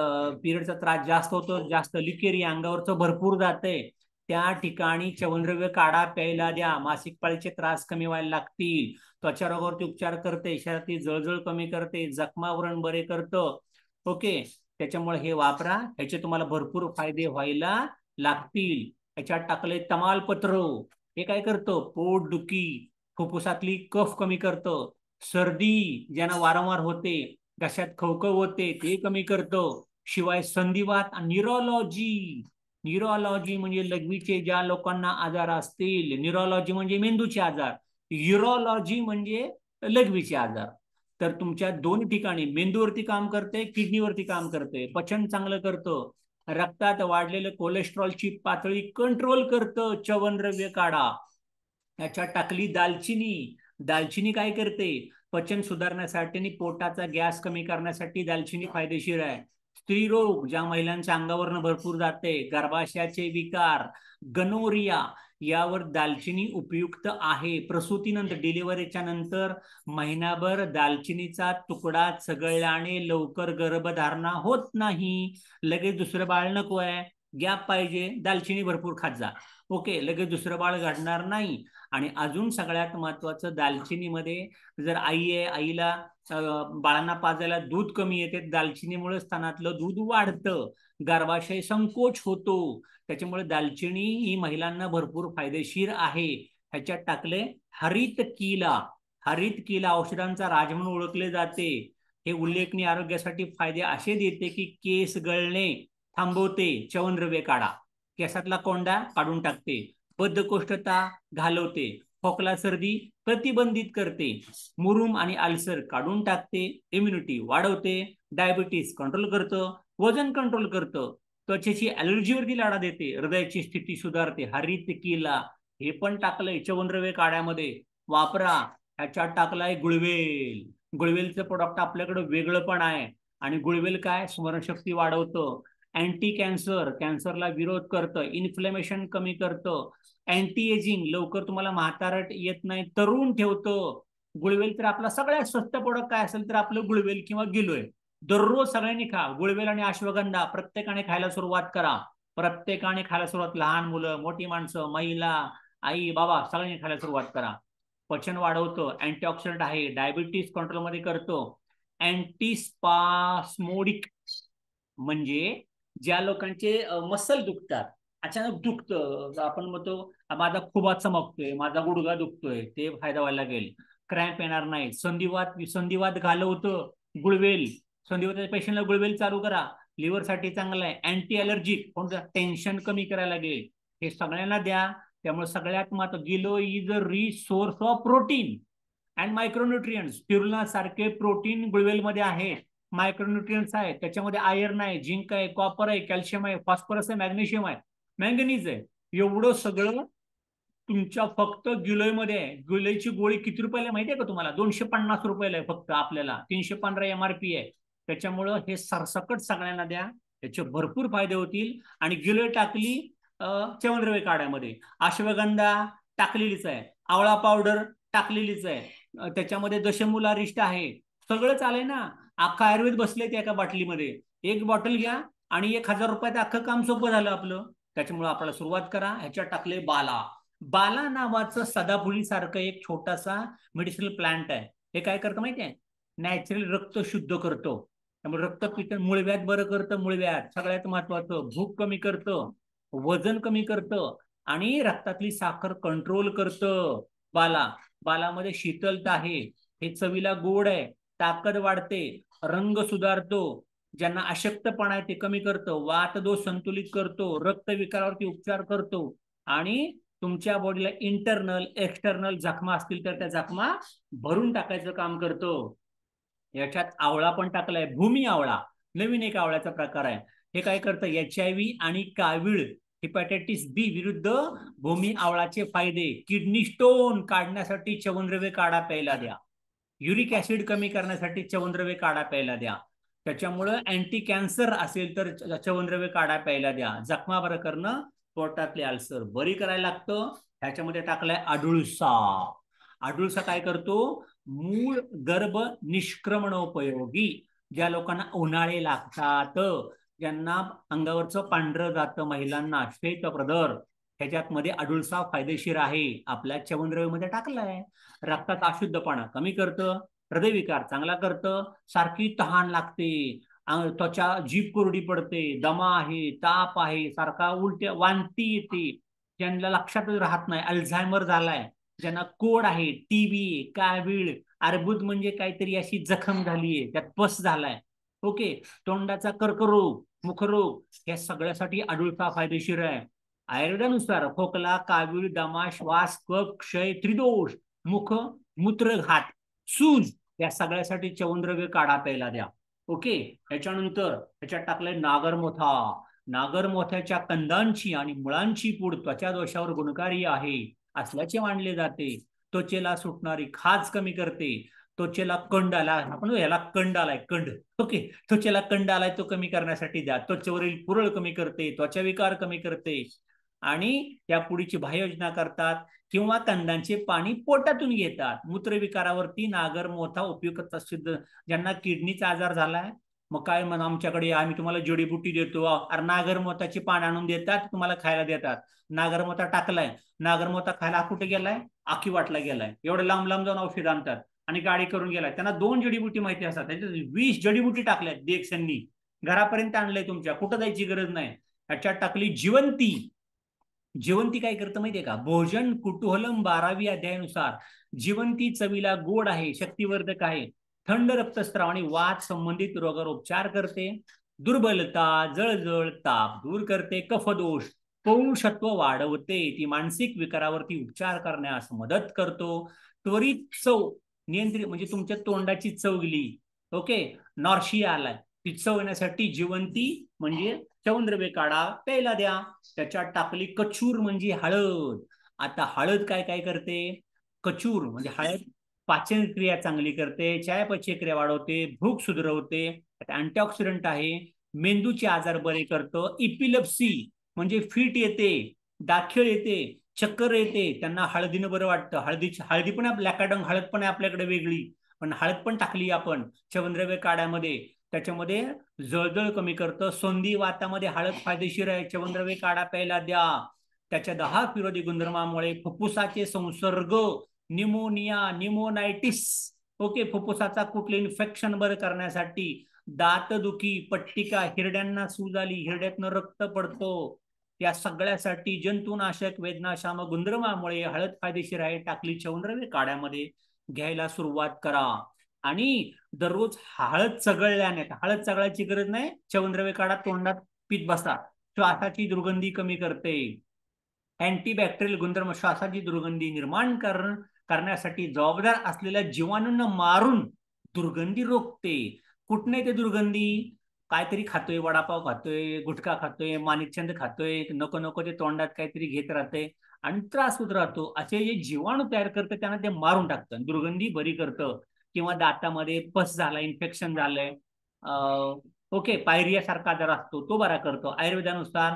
पिरियडचा त्रास जास्त होतो, जास्त लिकेरी अंगावरचं भरपूर जाते, त्या ठिकाणी चवनद्रव्य काढा प्यायला द्या, मासिक पाळीचे त्रास कमी व्हायला लागतील. त्वचा रोगावरती उपचार करते, शरीरातील जळजळ कमी करते, जखमावरण बरे करतं. ओके. त्याच्यामुळे हे वापरा, ह्याचे तुम्हाला भरपूर फायदे व्हायला लागतील. ह्याच्यात टाकले तमालपत्र, हे काय करतं, पोटदुखी, फुफ्फुसातली कफ कमी करतं. सर्दी ज्यांना वारंवार होते, घशात खवखव होते, ते कमी करतं. शिवाय संधिवात, न्यूरोलॉजी, न्यूरोलॉजी म्हणजे लघवीचे ज्या लोकांना आजार असतील, न्यूरोलॉजी म्हणजे मेंदूचे आजार, युरोलॉजी म्हणजे लघवीचे आजार, तर तुमच्या दोन ठिकाणी मेंदूवरती काम करते, किडनीवरती काम करते, पचन चांगलं करतं, रक्तात वाढलेलं कोलेस्ट्रॉलची पातळी कंट्रोल करतं चवनद्रव्य काढा. याच्यात टाकली दालचिनी. दालचिनी काय करते, पचन सुधारण्यासाठी आणि पोटाचा गॅस कमी करण्यासाठी दालचिनी फायदेशीर आहे. स्त्रीरोग, ज्या महिलांच्या अंगावरनं भरपूर जाते, गर्भाशयाचे विकार, गनोरिया, यावर दालचिनी उपयुक्त आहे. प्रसूतीनंतर, डिलिव्हरीच्या नंतर महिनाभर दालचिनीचा तुकडा चघळल्याने लवकर गर्भधारणा होत नाही. लगेच दुसरं बाळ नको आहे, गॅप पाहिजे, दालचिनी भरपूर खात जा. ओके, लगेच दुसरं बाळ घडणार नाही. आणि अजून सगळ्यात महत्वाचं, दालचिनीमध्ये जर आई आहे, आईला बाळांना पाजायला दूध कमी येते, दालचिनीमुळे स्तनातलं दूध वाढतं, गर्भाशय संकोच होतो, त्याच्यामुळे दालचिनी ही महिलांना भरपूर फायदेशीर आहे. ह्याच्यात टाकले हरित किला. हरित किला औषधांचा राज म्हणून ओळखले जाते. हे उल्लेखनीय आरोग्यासाठी फायदे असे देते की केस गळणे थांबवते, चवनद्रव्य काढा, केसातला कोंडा काढून टाकते, बद्धकोष्ठता घालवते, खोकला सर्दी प्रतिबंधित करते, मुरूम आणि अल्सर काढून टाकते, इम्युनिटी वाढवते, डायबिटीस कंट्रोल करतं, वजन कंट्रोल करतं, त्वचेची ॲलर्जीवरती लढा देते, हृदयाची स्थिती सुधारते. हरित किला हे पण टाकलंय चवनद्रव्य काढ्यामध्ये, वापरा. ह्याच्यात टाकलाय गुळवेल. गुळवेलचं प्रोडक्ट आपल्याकडे वेगळं पण आहे. आणि गुळवेल काय, स्मरणशक्ती वाढवतं, अँटी कॅन्सर, कॅन्सरला विरोध करतं, इन्फ्लेमेशन कमी करतं, अँटी एजिंग, लवकर तुम्हाला म्हातारट येत नाही, तरुण ठेवतं. गुळवेल तर आपला सगळ्यात स्वस्त प्रोडक्ट काय असेल तर आपलं गुळवेल किंवा गिलोय. दररोज सगळ्यांनी खा. गुळवेल आणि अश्वगंधा प्रत्येकाने खायला सुरुवात करा. प्रत्येकाने खायला सुरुवात, लहान मुलं, मोठी माणसं, महिला, आई बाबा, सगळ्यांनी खायला सुरुवात करा. पचन वाढवतं, अँटीऑक्सिडंट आहे, डायबिटीस कंट्रोलमध्ये करतो. अँटीस्पास्मोडिक म्हणजे ज्या लोकांचे मसल दुखतात, अचानक दुखतं, आपण म्हणतो माझा खुबा चमकतोय, माझा गुडघा दुखतोय, ते फायदा व्हायला लागेल. क्रॅम्प येणार नाही. संधिवात घालवतं गुळवेल, संधिवाताच्या पेशंटला गुळवेल चालू करा. लिव्हरसाठी चांगलं आहे, अँटी अलर्जिक, कोणतं टेन्शन कमी करायला लागेल, हे सगळ्यांना द्या. त्यामुळे सगळ्यात महत्त्वाचं, giloy is a rich source of protein and micronutrients. Spirulina सारखे प्रोटीन गुळवेलमध्ये आहे, मायक्रोन्युट्रियंट्स आहे, त्याच्यामध्ये आयर्न आहे, झिंक आहे, कॉपर आहे, कॅल्शियम आहे, फॉस्फरस आहे, मॅग्नेशियम आहे, मँगनीज आहे. एवढं सगळं तुमच्या फक्त गिलोयमध्ये आहे. गिलोयची गोळी किती रुपयाला माहिती आहे का तुम्हाला? 250 रुपयाला आहे फक्त. आपल्याला 315 MRP आहे. त्याच्यामुळं हे सरसकट सगळ्यांना द्या, त्याचे भरपूर फायदे होतील. आणि गिलोय टाकली च्यवनद्रव्य काढ्यामध्ये, अश्वगंधा टाकलेलीच आहे, आवळा पावडर टाकलेलीच आहे, त्याच्यामध्ये दशमूला रिष्ट आहे, सगळं चालेल ना. अख्खा आयुर्वेद बसले त्या एका बाटलीमध्ये. एक बॉटल घ्या आणि 1000 रुपयात अख्खं काम सोपं झालं आपलं. त्याच्यामुळे आपल्याला सुरुवात करा. ह्याच्यात टाकले बाला. बाला नावाचं सदाफुली सारखं एक छोटासा मेडिसिनल प्लांट आहे. हे काय करतं माहिती आहे? नॅचरल रक्त शुद्ध करतो. त्यामुळे रक्तपित्त, मूळव्याध बरं करतं. मूळव्याध सगळ्यात महत्वाचं, भूक कमी करतं, वजन कमी करतं आणि रक्तातली साखर कंट्रोल करतं. बालामध्ये शीतलता आहे, हे चवीला गोड आहे, ताकद वाढते, रंग सुधारतो, ज्यांना अशक्तपणा आहे ते कमी करतं, वात दोष संतुलित करतो, रक्तविकारावरती उपचार करतो आणि तुमच्या बॉडीला इंटरनल एक्सटर्नल जखमा असतील तर त्या जखमा भरून टाकायचं काम करतो. याच्यात आवळा पण टाकलाय, भूमी आवळा, नवीन एक आवळ्याचा प्रकार आहे. हे काय करतं? HIV आणि कावीळ, हेपॅटायटिस बी विरुद्ध भूमी आवळाचे फायदे. किडनी स्टोन काढण्यासाठी च्यवनद्रव्य काढा प्यायला द्या. युरिक ऍसिड कमी करण्यासाठी च्यवनद्रव्य काढा प्यायला द्या. त्याच्यामुळं अँटी कॅन्सर असेल तर च्यवनद्रव्य काढा प्यायला द्या. जखमा बरं करणं, पोटातले अल्सर बरी करायला लागतं. ह्याच्यामध्ये टाकलाय अडुळसा. अडुळसा काय करतो? मूळ गर्भ निष्क्रमणोपयोगी. ज्या लोकांना उन्हाळे लागतात, ज्यांना अंगावरचं पांढरं जातं, महिलांना श्वेतप्रदर, ह्याच्यात मध्ये अडुळसा फायदेशीर आहे. आपल्या च्यवनद्रव्यामध्ये टाकलाय. रक्तात अशुद्धपणा कमी करतं, हृदयविकार चांगला करतं, सारखी तहान लागते, त्वचा जीभ कोरडी पडते, दमा आहे, ताप आहे, सारखा उलट्या वांती येते, ज्यांना लक्षातच राहत नाही, अल्झायमर झालाय, ज्यांना कोड आहे, टीबी, कावीळ, अर्बुद म्हणजे काहीतरी अशी जखम झालीये, त्यात पस झालाय, ओके, तोंडाचा कर्करोग, मुखरोग, या सगळ्यासाठी अडुळसा फायदेशीर आहे. आयुर्वेदानुसार खोकला, कावीळ, दमा, श्वास, कफ, क्षय, त्रिदोष, मुख, मूत्रघात, सूज, या सगळ्यासाठी च्यवनद्रव्य काढा प्यायला द्या. ओके. याच्यानंतर ह्याच्यात टाकलंय नागरमोथा. नागरमोथ्याच्या कंदांची आणि मुळांची पूड त्वचा दोषावर गुणकारी आहे असल्याचे मानले जाते. त्वचेला सुटणारी खाज कमी करते. त्वचेला कंड आला, आपण याला कंड आलाय, कंड, ओके, त्वचेला कंड आलाय तो कमी करण्यासाठी द्या. त्वचेवरील पुरळ कमी करते, त्वचाविकार कमी करते आणि त्या पुडीची बाह्ययोजना करतात किंवा कंदांचे पाणी पोटातून घेतात. मूत्रविकारावरती नागरमोथा उपयुक्त सिद्ध. ज्यांना किडनीचा आजार झालाय, मग काय म्हणा, आमच्याकडे आम्ही तुम्हाला जडीबुटी देतो. अरे नागरमोथाची पान आणून देतात, तुम्हाला खायला देतात. नागरमोथा टाकलाय, नागरमोथा खायला कुठे गेलाय? आखीवाटला गेलाय. एवढं लांब लांब जाऊन औषध आणतात आणि गाडी करून गेलाय. त्यांना 2 जडीबुटी माहिती असतात, त्याच्यात 20 जडीबुटी टाकल्यात DXNनी, घरापर्यंत आणलंय तुमच्या, कुठं जायची गरज नाही. ह्याच्यात टाकली जिवंती. जिवंती काय करतं माहितीये का? भोजन कुतूहलम 12वी अध्यायानुसार जिवंती चवीला गोड आहे, शक्तिवर्धक आहे, थंड रक्तस्राव आणि वात संबंधित रोगावर उपचार करते, दुर्बलता, जळजळ, ताप दूर करते, कफदोष, पौरुषत्व वाढवते, ती मानसिक विकारावरती उपचार करण्यास मदत करतो, त्वरित चव नियंत्रित, म्हणजे तुमच्या तोंडाची चव गेली, ओके, नॉर्शिया आलाय, ती चव येण्यासाठी जिवंती म्हणजे च्यवनद्रव्य काढा प्यायला द्या. त्याच्यात टाकली कचूर म्हणजे हळद. आता हळद काय काय करते? कचूर म्हणजे हळद पाचन क्रिया चांगली करते, चयापचय क्रिया वाढवते, भूक सुधरवते, अँटीऑक्सिडंट आहे, मेंदूचे आजार बरे करतं, इपिलेप्सी म्हणजे फिट येते, दाखीळ येते, चक्कर येते, त्यांना हळदीनं बरं वाटतं. हळदी पण ब्लॅकाडंग हळद पण आहे आपल्याकडे वेगळी, पण हळद पण टाकली आपण च्यवनद्रव्य काढ्यामध्ये. त्याच्यामध्ये जळजळ कमी करतं, संधी वातामध्ये हळद फायदेशीर आहे, च्यवनद्रव्य काढा प्यायला द्या. त्याच्या 10 विरोधी गुणधर्मामुळे फुफ्फुसाचे संसर्ग, निमोनिया, निमोनायटिस, ओके, फुफ्फुसाचा कुठले इन्फेक्शन बरं करण्यासाठी, दातदुखी, पट्टिका, हिरड्यांना सूज आली, हिरड्यातनं रक्त पडतो, या सगळ्यासाठी जंतुनाशक, वेदनाशामक गुणधर्मामुळे हळद फायदेशीर आहे. टाकली च्यवनद्रव्य काढ्यामध्ये, घ्यायला सुरुवात करा. आणि दररोज हळद चघळल्याने, हळद चघळायची गरज नाही, च्यवनद्रव्य काढा, तोंडात पीत बसा, श्वासाची दुर्गंधी कमी करते. अँटीबॅक्टेरियल गुणधर्म, श्वासाची दुर्गंधी निर्माण करण्यासाठी जबाबदार असलेल्या जीवाणूंना मारून दुर्गंधी रोखते. कुठने ते दुर्गंधी? काहीतरी खातोय, वडापाव खातोय, गुटखा खातोय, माणिकचंद खातोय, नको नको ते तोंडात काहीतरी घेत राहते आणि त्रास होत राहतो, असे जे जीवाणू तयार करतं त्यांना ते मारून टाकतं, दुर्गंधी बरी करतं. किंवा दातामध्ये पस झाला, इन्फेक्शन झालंय, ओके, पायरिया सारखा आजार असतो, तो बरा करतो. आयुर्वेदानुसार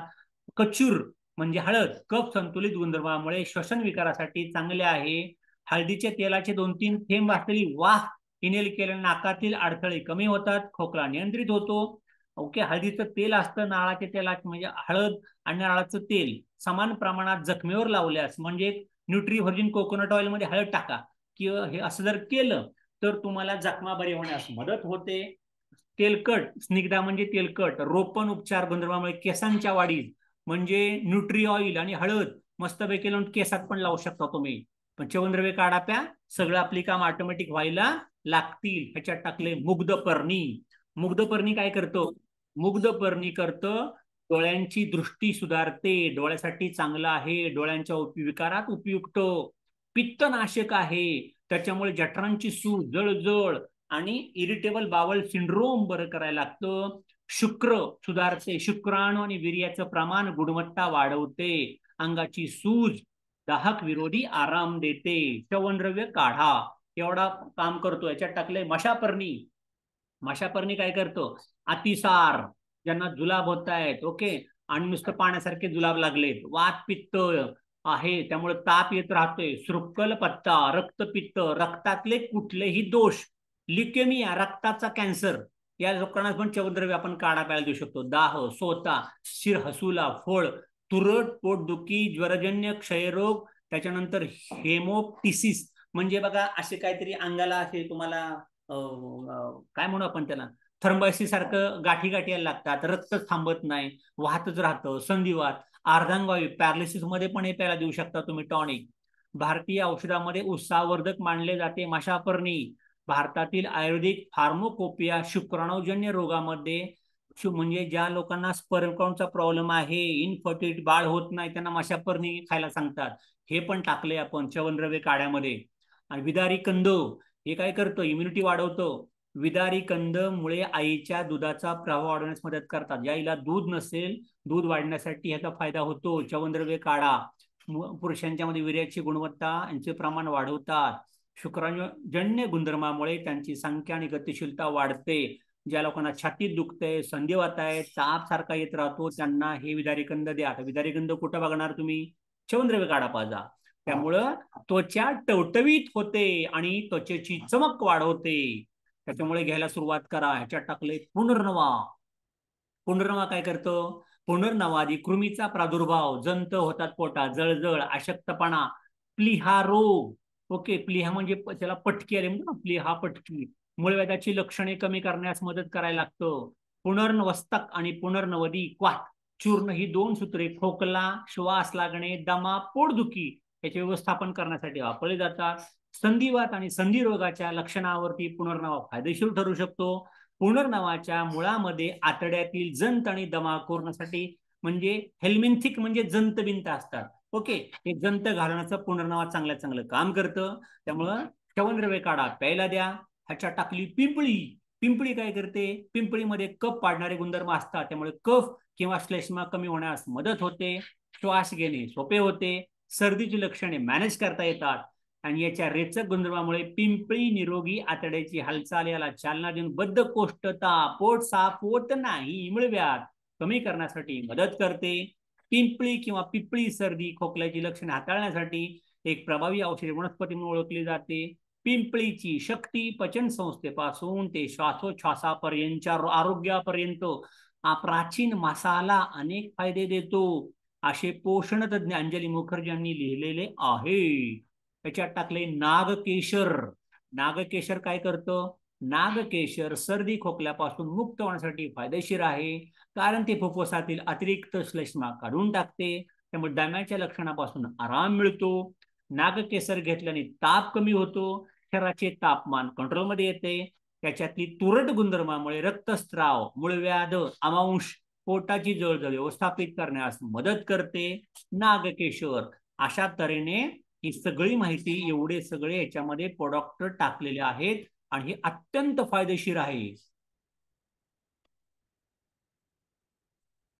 कचूर म्हणजे हळद कफ संतुलित गुणधर्मामुळे श्वसन विकारासाठी चांगले आहे. हळदीच्या तेलाचे 2-3 थेंब असलेली वाफ इनेल केल्याने नाकातील अडथळे कमी होतात, खोकला नियंत्रित होतो. ओके, हळदीचं तेल असतं, नारळाच्या तेलात म्हणजे हळद आणि नारळाचं तेल समान प्रमाणात जखमेवर लावल्यास, म्हणजे न्यूट्रीव्हर्जिन कोकोनट ऑइल मध्ये हळद टाका किंवा हे असं जर केलं तर तुम्हाला जखमा बरी होण्यास मदत होते. तेलकट स्निग्धा म्हणजे तेलकट रोपण उपचार गुणधर्मामुळे केसांच्या वाढीस, म्हणजे न्यूट्री ऑइल आणि हळद मस्तपैकी लावून केसात पण लावू शकता तुम्ही. पण च्यवनद्रव्य काढा प्या, सगळं आपली काम ऑटोमॅटिक व्हायला लागतील. ह्याच्यात टाकले मुग्धपर्णी. मुग्धपर्णी काय करतो? मुग्धपर्णी करतं डोळ्यांची दृष्टी सुधारते, डोळ्यासाठी चांगलं आहे, डोळ्यांच्या विकारात उपयुक्त, पित्तनाशक आहे, त्याच्यामुळे जठरांची सूज, जळजळ आणि इरिटेबल बावल सिंड्रोम बरं करायला लागतं. शुक्र सुधारते, शुक्राणू आणि वीर्याचं प्रमाण गुणवत्ता वाढवते, अंगाची सूज, दाहक विरोधी आराम देते. च्यवनद्रव्य काढा एवढा काम करतो. याच्यात टाकले मशापर्णी. मशापर्णी काय करतो? अतिसार, ज्यांना जुलाब होत आहेत, ओके, आणि नुसतं पाण्यासारखे जुलाब लागलेत, वात पित्त आहे त्यामुळे ताप येत राहतोय, सुरकल पत्ता, रक्तपित्त, रक्तातले कुठलेही दोष, लिकेमिया रक्ताचा कॅन्सर, या लोकांना पण च्यवनद्रव्य आपण काढा प्यायला देऊ शकतो. दाह, सोता, शिर हसूला, फोड, तुरट, पोटदुखी, ज्वरजन्य क्षयरोग, त्याच्यानंतर हेमोप्टिसिस, म्हणजे बघा असे काहीतरी अंगाला असे तुम्हाला काय म्हणू आपण त्याला, थर्मोसिस सारखं गाठी गाठी यायला लागतात, रक्त थांबत नाही, वाहतच राहतं, संधिवात, अर्धांगवायू, पॅरालिसिस मध्ये पण हे प्यायला देऊ शकता तुम्ही टॉनिक. भारतीय औषधामध्ये उत्साहवर्धक मानले जाते मशापर्णी. भारतातील आयुर्वेदिक फार्मोकोपिया शुक्राणूजन्य रोगामध्ये, म्हणजे ज्या लोकांना स्पर्म काउंटचा प्रॉब्लेम आहे, इनफर्टिलिटी, बाळ होत नाही, त्यांना मशापर्णी खायला सांगतात. हे पण टाकले आपण च्यवनद्रव्य काढ्यामध्ये. आणि विदारी कंद हे काय करतं? इम्युनिटी वाढवतो. विदारी कंद मुळे आईच्या दुधाचा प्रवाह वाढवण्यास मदत करतात. ज्या आईला दूध नसेल, दूध वाढण्यासाठी ह्याचा फायदा होतो. च्यवनद्रव्य काढा. पुरुषांच्या मध्ये वीर्याची गुणवत्ता यांचे प्रमाण वाढवतात. शुक्राणूजन्य गुणधर्मामुळे त्यांची संख्या आणि गतिशीलता वाढते. ज्या लोकांना छातीत दुखते, संधिवात आहे, ताप सारखा येत राहतो, त्यांना हे विदारी कंद द्या. आता विदारी कंद कुठं बघणार तुम्ही? च्यवनद्रव्य काढा पाजा. त्यामुळं त्वचा टवटवीत होते आणि त्वचेची चमक वाढवते. त्याच्यामुळे घ्यायला सुरुवात करा. ह्याच्यात टाकले पुनर्नवा. पुनर्नवा काय करतो? पुनर्नवादी कृमीचा प्रादुर्भाव, जंत होतात पोटात, जळजळ, अशक्तपणा, प्लीहा रोग, ओके, प्लीहा म्हणजे त्याला पटकी आली म्हणतो ना, प्लीहा पटकी, मूळव्याधाची लक्षणे कमी करण्यास मदत करायला लागतं. पुनर्नवस्तक आणि पुनर्नवदी क्वाथ चूर्ण ही 2 सूत्रे खोकला, श्वास लागणे, दमा, पोटदुखी याचे व्यवस्थापन करण्यासाठी वापरले जातात. संधिवात आणि संधी रोगाच्या लक्षणावरती पुनर्नवा फायदेशीर ठरू शकतो. पुनर्नवाच्या मुळामध्ये आतड्यातील जंत आणि दमा कोरण्यासाठी, म्हणजे हेल्मिन्थिक म्हणजे जंत बिंत असतात, ओके, हे जंत घालण्याचं पुनर्नवा चांगलं काम करतं. त्यामुळं च्यवनद्रव्य काढा प्यायला द्या. ह्याच्या टाकली पिंपळी. पिंपळी काय करते? पिंपळीमध्ये कफ पाडणारे गुणधर्म असतात, त्यामुळे कफ किंवा श्लेष्मा कमी होण्यास मदत होते. श्वास घेणे सोपे होते. सर्दीची लक्षणे मॅनेज करता येतात. आणि याच्या रेचक गुणधर्मामुळे पिंपळी निरोगी आतड्याची हालचाल याला चालना देऊन बद्धकोष्ठता, पोट साफ होत नाही, मूळव्याध कमी करण्यासाठी मदत करते. पिंपळी किंवा पिपळी सर्दी खोकल्याची लक्षणे हाताळण्यासाठी एक प्रभावी औषधी वनस्पती म्हणून ओळखली जाते. पिंपळीची शक्ती पचन संस्थेपासून ते श्वासोच्छवासापर्यंतच्या आरोग्यापर्यंत हा प्राचीन मसाला अनेक फायदे देतो, असे पोषण तज्ञ अंजली मुखर्जी यांनी लिहिलेले आहे. त्याच्यात टाकले नागकेशर. नागकेशर काय करतं? नागकेशर सर्दी खोकल्यापासून मुक्त होण्यासाठी फायदेशीर आहे, कारण ते फुफ्फुसातील अतिरिक्त श्लेष्मा काढून टाकते, त्यामुळे दम्याच्या लक्षणापासून आराम मिळतो. नागकेसर घेतल्याने ताप कमी होतो. अक्षराचे तापमान कंट्रोलमध्ये येते. त्याच्यातली तुरट गुणधर्मामुळे रक्तस्राव, मूळव्याध, अमांश, पोटाची जळजळ व्यवस्थापित करण्यास मदत करते. नागकेशर अशा तऱ्हेने ही सगळी माहिती, एवढे सगळे याच्यामध्ये प्रोडक्ट टाकलेले आहेत आणि हे अत्यंत फायदेशीर आहे.